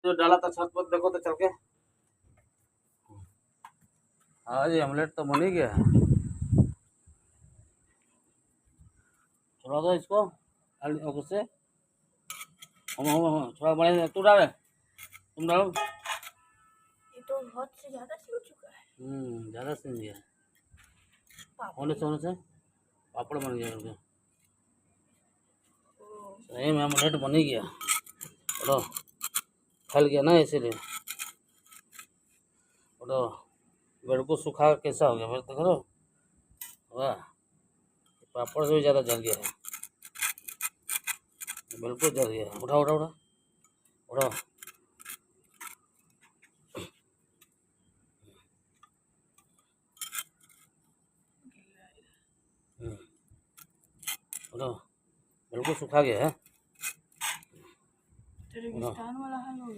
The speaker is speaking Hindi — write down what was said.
जो डाला था छत पर, देखो तो चल के। हाँ जी, ऑमलेट तो बन ही गया है। थोड़ा दो इसको से थोड़ा बड़े तू डाले, तुम डालो। ये तो बहुत से ज्यादा सीन चुका है। ज़्यादा सीन गया होने से पापड़ बन गया उनके। सही में ऑमलेट बन ही गया। बोलो फैल गया ना, इसीलिए बोलो। ब्रेड को सुखा कैसा हो गया मेरे देख लो। वाह, पापड़ से भी ज़्यादा जल गया है, बिल्कुल जल गया है। उठाओ उठाओ उठाओ उठाओ। उठाओ, बिल्कुल सुखा गया है। रेगिस्तान वाला हाल हो गया।